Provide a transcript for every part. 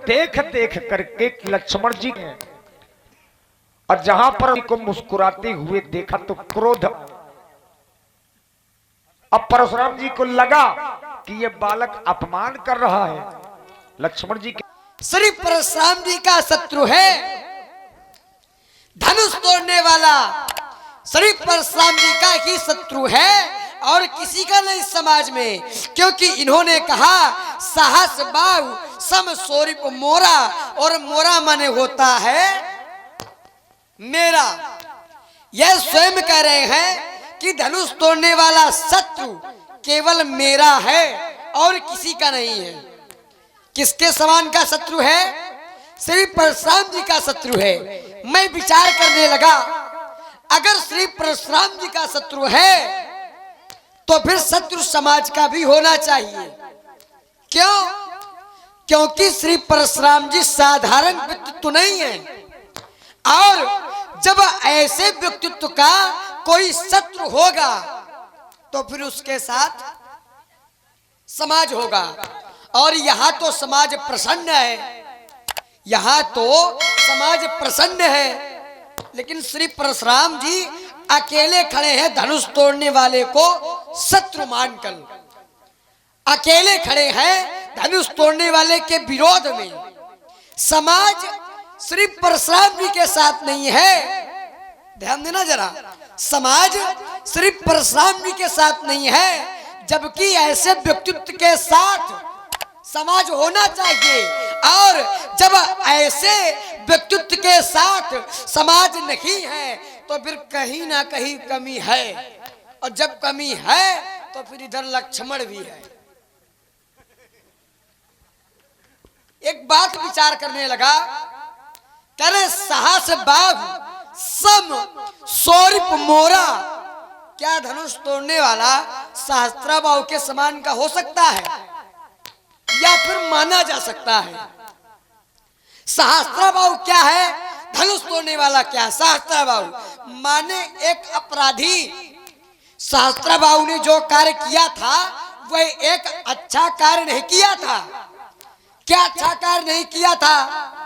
देख देख करके लक्ष्मण जी ने और जहां पर उनको मुस्कुराते हुए देखा तो क्रोध, अब परशुराम जी को लगा कि ये बालक अपमान कर रहा है। लक्ष्मण जी के श्री परशुराम जी का शत्रु है, धनुष तोड़ने वाला श्री परशुराम जी का ही शत्रु है और किसी का नहीं समाज में, क्योंकि इन्होंने कहा साहस बाहु सम सोरिप मोरा, और मोरा माने होता है मेरा। यह स्वयं कह रहे हैं कि धनुष तोड़ने वाला शत्रु केवल मेरा है और किसी का नहीं है। किसके समान का शत्रु है? श्री परशुराम जी का शत्रु है। मैं विचार करने लगा, अगर श्री परशुराम जी का शत्रु है तो फिर शत्रु समाज का भी होना चाहिए। क्यों? क्योंकि श्री परशुराम जी साधारण व्यक्तित्व नहीं है, और जब ऐसे व्यक्तित्व का कोई शत्रु होगा तो फिर उसके साथ समाज होगा। और यहाँ तो समाज प्रसन्न है, यहाँ तो समाज प्रसन्न है, लेकिन श्री परशुराम जी अकेले खड़े हैं धनुष तोड़ने वाले को शत्रु मानकर। अकेले खड़े हैं धनुष तोड़ने वाले के विरोध में। समाज श्री परशुराम जी के साथ नहीं है, ध्यान देना जरा, समाज श्री परशुराम जी के साथ नहीं है, जबकि ऐसे व्यक्तित्व के साथ समाज होना चाहिए। और जब ऐसे व्यक्तित्व के साथ समाज नहीं है तो फिर कहीं ना कहीं कमी है, और जब कमी है तो फिर इधर लक्ष्मण भी है। एक बात विचार करने लगा, करे साहस बाघ सम सोरिप मोरा, क्या धनुष तोड़ने वाला सहस्त्राबाहु के समान का हो सकता है या फिर माना जा सकता है? सहस्त्राबाहु क्या है, धनुष तोड़ने वाला क्या? सहस्त्राबाहु माने एक अपराधी। सहस्त्राबाहु ने जो कार्य किया था वह एक अच्छा कार्य नहीं किया था। क्या अच्छा कार्य नहीं किया था?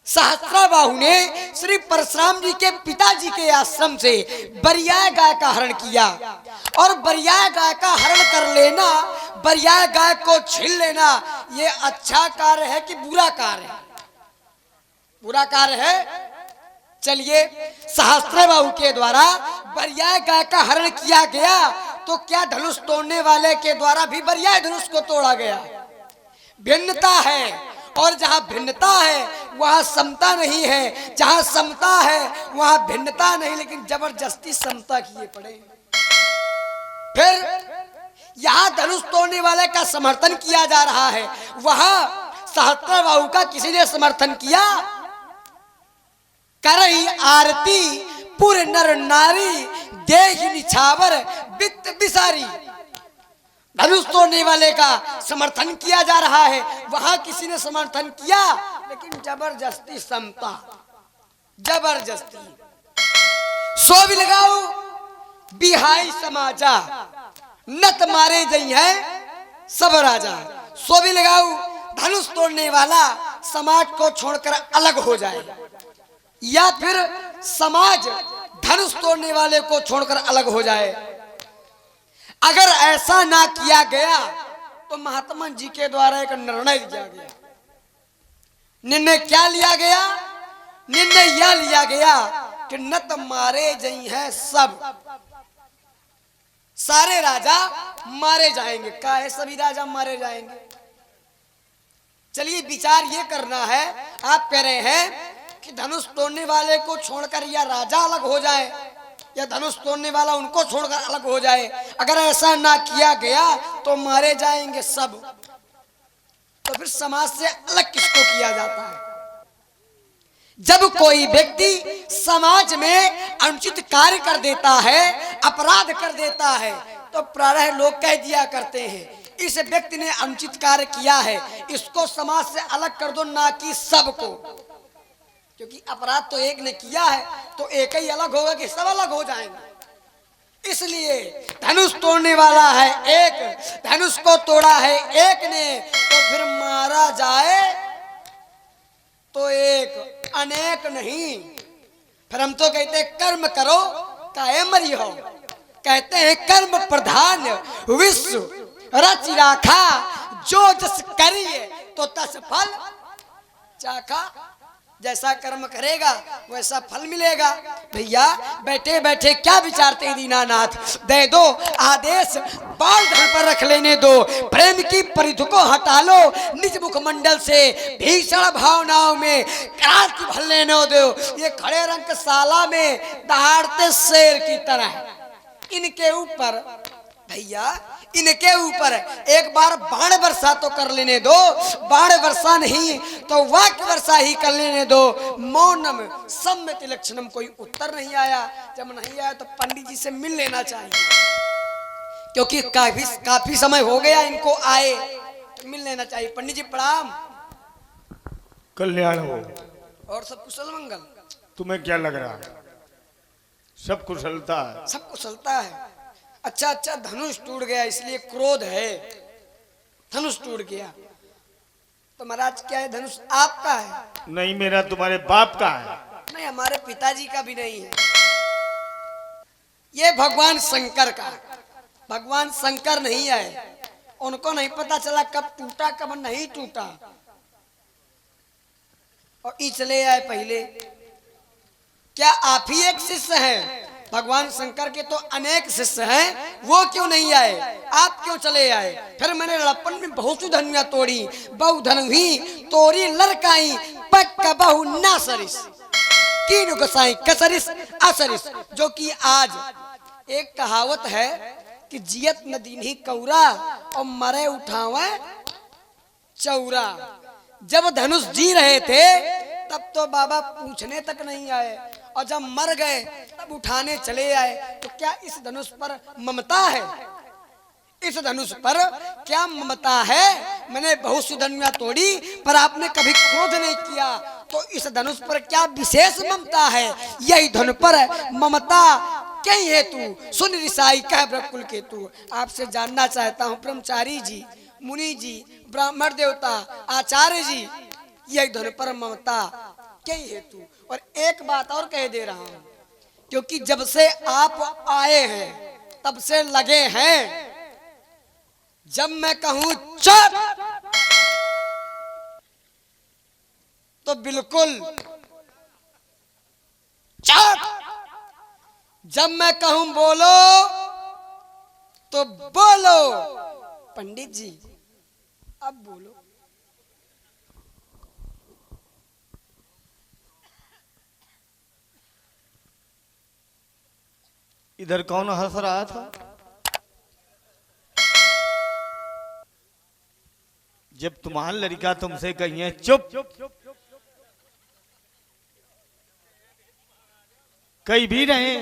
सहस्त्राबाहु ने श्री परशुराम जी के पिताजी के आश्रम से बरियाय गाय का हरण किया, और बरियाय गाय का हरण कर लेना, बरियाय गाय को छीन लेना, ये अच्छा कार्य है कि बुरा कार्य है? बुरा कार्य है। चलिए, सहस्त्राबाहु के द्वारा बरियाय गाय का हरण किया गया, तो क्या धनुष तोड़ने वाले के द्वारा भी बरियाय धनुष को तोड़ा गया? भिन्नता है, और जहां भिन्नता है वहां समता नहीं है, जहां समता है वहां भिन्नता नहीं, लेकिन जबरदस्ती समता किए पड़े। फिर यहां धनुष तोड़ने वाले का समर्थन किया जा रहा है, वहां सहस्त्राबाहु का किसी ने समर्थन किया? करई आरती पुर नर नारी देहि निछावर वित्त बिसारी। धनुष तोड़ने वाले का समर्थन किया जा रहा है, वहां किसी ने समर्थन किया, लेकिन जबरदस्ती समता, जबरदस्ती। सो भी लगाओ बिहाई समाजा, नत मारे जई है सब राजा। सो भी लगाओ धनुष तोड़ने वाला समाज को छोड़कर अलग हो जाए, या फिर समाज धनुष तोड़ने वाले को छोड़कर अलग हो जाए। अगर ऐसा ना किया गया तो महात्मा जी के द्वारा एक निर्णय लिया गया। निर्णय क्या लिया गया? निर्णय यह लिया गया कि नत मारे जई हैं सब, सारे राजा मारे जाएंगे। काहे सभी राजा मारे जाएंगे? चलिए, विचार ये करना है। आप कह रहे हैं कि धनुष तोड़ने वाले को छोड़कर या राजा अलग हो जाए, या धनुष तोड़ने वाला उनको छोड़कर अलग हो जाए। अगर ऐसा ना किया गया तो मारे जाएंगे सब, तो फिर समाज से अलग किसको किया जाता है? जब कोई व्यक्ति समाज में अनुचित कार्य कर देता है, अपराध कर देता है, तो प्रायः लोग कह दिया करते हैं इस व्यक्ति ने अनुचित कार्य किया है, इसको समाज से अलग कर दो, ना कि सबको। क्योंकि अपराध तो एक ने किया है, तो एक ही अलग होगा कि सब अलग हो जाएंगे? इसलिए धनुष तोड़ने वाला है एक, धनुष को तोड़ा है एक ने, तो फिर मारा जाए तो एक अनेक नहीं। फिर हम तो कहते हैं कर्म करो काहे मरी हो। कहते हैं कर्म प्रधान विश्व रच राखा, जो जस करिए तो तस फल चाखा। जैसा कर्म करेगा वैसा फल मिलेगा। भैया बैठे बैठे क्या विचारते हैं दीनानाथ, दे दो आदेश, बाल धड़ पर रख लेने दो, प्रेम की परिधि को हटा लो, निज मुखमंडल से भीषण भावनाओं में क्रांति भर लेने दो। ये खड़े रंगशाला में दहाड़ते शेर की तरह इनके ऊपर, भैया इनके ऊपर एक बार बाण वर्षा तो कर लेने दो। बाण वर्षा नहीं तो वाक्य वर्षा ही कर लेने दो। मौनम सम्यति लक्षणम, कोई उत्तर नहीं आया। जब नहीं आया तो पंडित जी से मिल लेना चाहिए, क्योंकि काफी समय हो गया इनको आए, मिल लेना चाहिए। पंडित जी प्रणाम। कल्याण हो। और सब कुशल मंगल? तुम्हें क्या लग रहा है? सब कुशलता है। सब कुशलता है। अच्छा अच्छा, धनुष टूट गया इसलिए क्रोध है। धनुष टूट गया तो महाराज क्या है, धनुष आपका है? नहीं, मेरा तुम्हारे बाप का है। नहीं, हमारे पिताजी का भी नहीं है। ये भगवान शंकर का। भगवान शंकर नहीं आए, उनको नहीं पता चला कब टूटा कब नहीं टूटा, और ई चले आए पहले। क्या आप ही एक शिष्य हैं? भगवान शंकर के तो अनेक शिष्य हैं, वो क्यों नहीं आए? आप क्यों चले आए? फिर मैंने लड़पन में बहुत सी धनुया तोड़ी, बहु धनुही तोड़ी लड़काई, पक बहु ना सरिस कीनु गोसाई कसरिस असरिस। जो कि आज एक कहावत है कि जियत न दीन्ही कौरा और मरे उठावे चौरा। जब धनुष जी रहे थे तब तो बाबा पूछने तक नहीं आए, और जब मर गए तब उठाने चले आए। तो क्या इस धनुष पर ममता है? इस धनुष पर क्या ममता है? मैंने बहुत सी धनुया तोड़ी पर आपने कभी क्रोध नहीं किया, तो इस धनुष पर क्या विशेष ममता है? यही धनु पर ममता कहीं है तू सुन रिसाई कह ब्रकुल के तू। आपसे जानना चाहता हूँ ब्रह्मचारी जी, मुनि जी, ब्राह्मण देवता, आचार्य जी, यही धनु पर ममता कई हेतु। और एक बात और कह दे रहा हूं, क्योंकि जब से आप आए हैं तब से लगे हैं, जब मैं कहूं चुप तो बिल्कुल चुप, जब मैं कहूं बोलो तो बोलो। पंडित जी अब बोलो। इधर कौन हंस रहा था? जब तुम्हारा लड़का तुमसे कहिए चुप, कहीं भी रहे,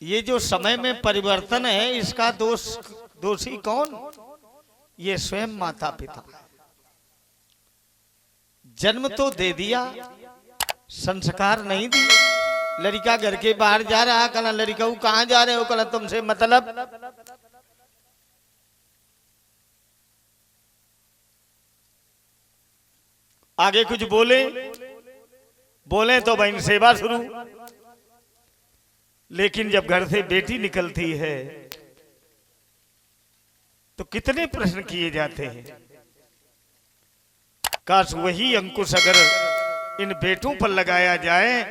ये जो समय में परिवर्तन है इसका दोषी कौन? ये स्वयं माता पिता। जन्म तो दे दिया, संस्कार नहीं दी। लड़का घर के बाहर जा रहा, कहना लड़का कहाँ जा रहे हो, कहना तुमसे मतलब। आगे कुछ बोले तो बहन सेवा शुरू। लेकिन जब घर से बेटी निकलती है तो कितने प्रश्न किए जाते हैं। काश वही अंकुश अगर इन बेटों पर लगाया जाए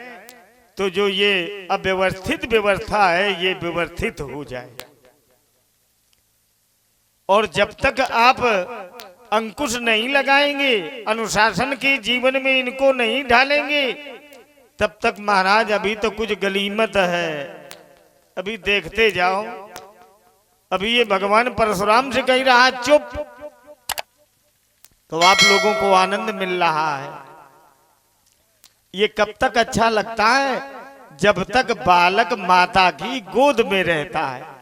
तो जो ये अव्यवस्थित व्यवस्था है ये व्यवस्थित हो जाए। और जब तक आप अंकुश नहीं लगाएंगे, अनुशासन के जीवन में इनको नहीं ढालेंगे, तब तक महाराज अभी तो कुछ गलीमत है। अभी देखते जाओ। अभी ये भगवान परशुराम से कह रहा चुप, तो आप लोगों को आनंद मिल रहा है। ये कब तक अच्छा लगता है? जब तक बालक माता की गोद में रहता है।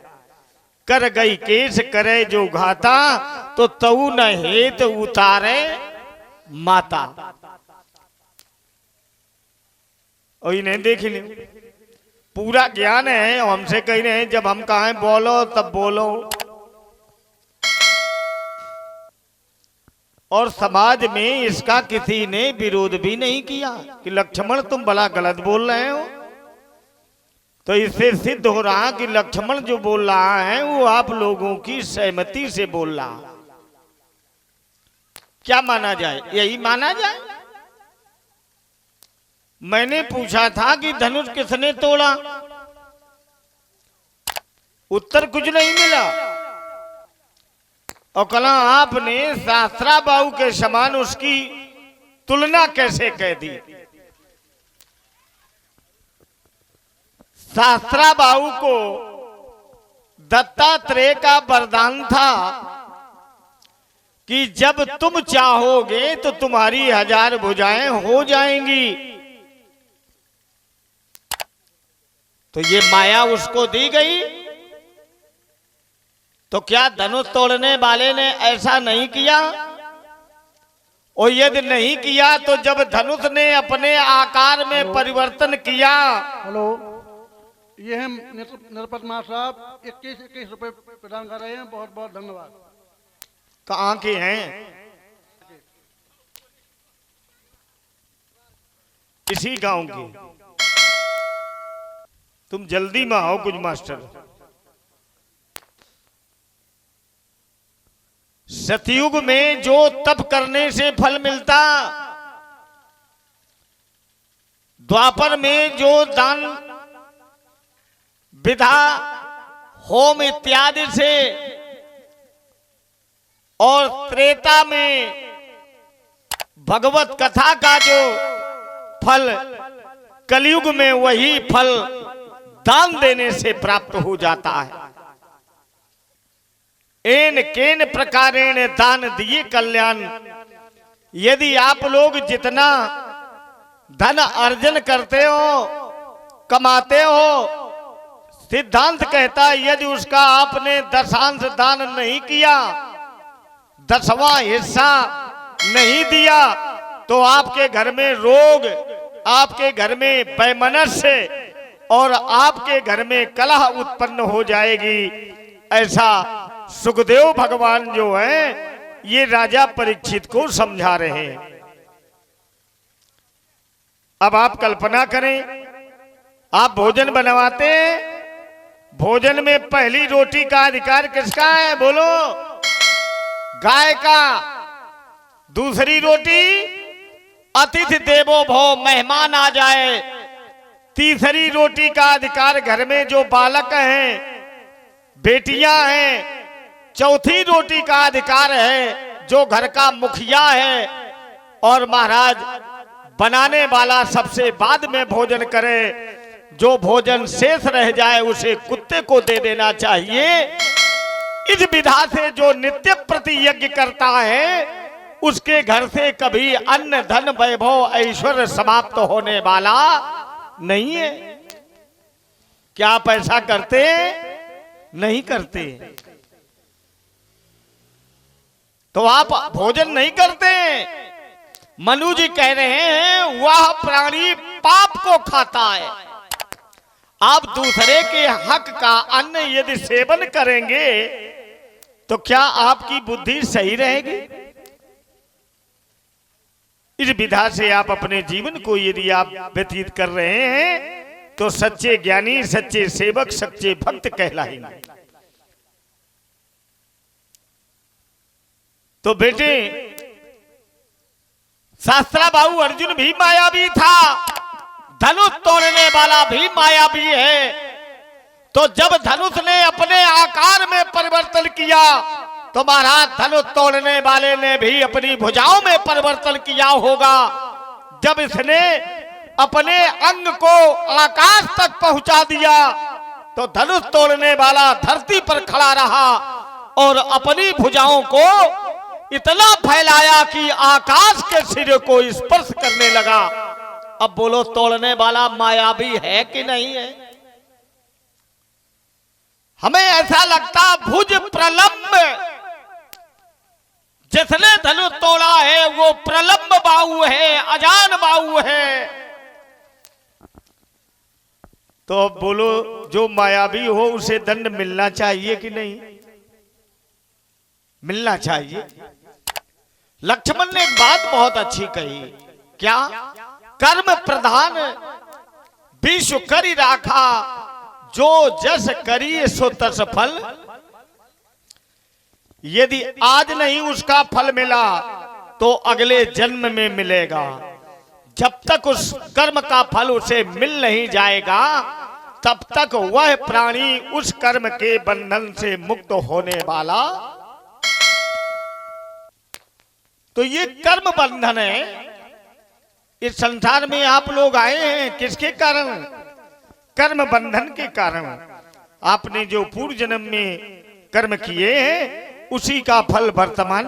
कर गई केस करे जो घाता, तो तऊ न हेत उतारे माता। और इन्हें देख ले, पूरा ज्ञान है। हमसे कह रहे हैं जब हम कहें बोलो तब बोलो। और समाज में इसका किसी ने विरोध भी नहीं किया कि लक्ष्मण तुम बड़ा गलत बोल रहे हो। तो इससे सिद्ध हो रहा कि लक्ष्मण जो बोल रहा है वो आप लोगों की सहमति से बोल रहा। क्या माना जाए? यही माना जाए। मैंने पूछा था कि धनुष किसने तोड़ा, उत्तर कुछ नहीं मिला। और कला आपने शास्त्रा बाहु के समान उसकी तुलना कैसे कह दी? शास्त्रा बाहु को दत्तात्रेय का वरदान था कि जब तुम चाहोगे तो तुम्हारी 1000 भुजाएं हो जाएंगी। तो ये माया उसको दी गई। तो क्या धनुष तोड़ने वाले ने ऐसा नहीं किया? और यदि नहीं किया तो जब धनुष ने अपने आकार में परिवर्तन किया। हेलो, ये है नरपत मार साहब, 21 रुपए प्रदान कर रहे हैं। बहुत बहुत धन्यवाद। कहाँ के हैं? इसी गांव के। तुम जल्दी में आओ कुछ मास्टर। सतयुग में जो तप करने से फल मिलता, द्वापर में जो दान विधा होम इत्यादि से, और त्रेता में भगवत कथा का जो फल, कलयुग में वही फल दान देने से प्राप्त हो जाता है। एन केन प्रकारेण दान दिए कल्याण। यदि आप लोग जितना धन अर्जन करते हो, कमाते हो, सिद्धांत कहता है यदि उसका आपने दशांश दान नहीं किया, 10वां हिस्सा नहीं दिया, तो आपके घर में रोग, आपके घर में वैमनस्य और आपके घर में कलह उत्पन्न हो जाएगी। ऐसा सुखदेव भगवान जो है ये राजा परीक्षित को समझा रहे हैं। अब आप कल्पना करें, आप भोजन बनवाते हैं, भोजन में पहली रोटी का अधिकार किसका है? बोलो। गाय का। दूसरी रोटी अतिथि देवो भव, मेहमान आ जाए। तीसरी रोटी का अधिकार घर में जो बालक हैं, बेटियां हैं। चौथी रोटी का अधिकार है जो घर का मुखिया है। और महाराज बनाने वाला सबसे बाद में भोजन करे। जो भोजन शेष रह जाए उसे कुत्ते को दे देना चाहिए। इस विधा से जो नित्य प्रति यज्ञ करता है उसके घर से कभी अन्न धन वैभव ऐश्वर्य समाप्त होने वाला नहीं है। क्या आप ऐसा करते? नहीं करते। तो आप भोजन नहीं करते। मनु जी कह रहे हैं वह प्राणी पाप को खाता है। आप दूसरे के हक का अन्न यदि सेवन करेंगे तो क्या आपकी बुद्धि सही रहेगी? इस विधा से आप अपने जीवन को यदि आप व्यतीत कर रहे हैं तो सच्चे ज्ञानी, सच्चे सेवक, सच्चे भक्त कहलाएंगे। तो बेटे, शास्त्रा बाहु अर्जुन भी मायावी था, धनुष तोड़ने वाला भी मायावी है। तो जब धनुष ने अपने आकार में परिवर्तन किया तो महाराज धनुष तोड़ने वाले ने भी अपनी भुजाओं में परिवर्तन किया होगा। जब इसने अपने अंग को आकाश तक पहुंचा दिया तो धनुष तोड़ने वाला धरती पर खड़ा रहा और अपनी भुजाओं को इतना फैलाया कि आकाश के सिरे को स्पर्श करने लगा। अब बोलो, तोड़ने वाला मायावी है कि नहीं है? हमें ऐसा लगता भुज प्रलंब, जिसने धनुष तोड़ा है वो प्रलंब बाहु है, अजान बाहु है। तो अब बोलो, जो मायावी हो उसे दंड मिलना चाहिए कि नहीं? मिलना चाहिए। लक्ष्मण ने एक बात बहुत अच्छी कही। क्या? कर्म प्रधान विश्व करी राखा, जो जस करी सो तस फल। यदि आज नहीं उसका फल मिला तो अगले जन्म में मिलेगा। जब तक उस कर्म का फल उसे मिल नहीं जाएगा तब तक वह प्राणी उस कर्म के बंधन से मुक्त होने वाला। तो ये कर्म बंधन है। इस संसार में आप लोग आए हैं किसके कारण? कर्म बंधन के कारण। आपने जो पूर्व जन्म में कर्म किए हैं उसी का फल वर्तमान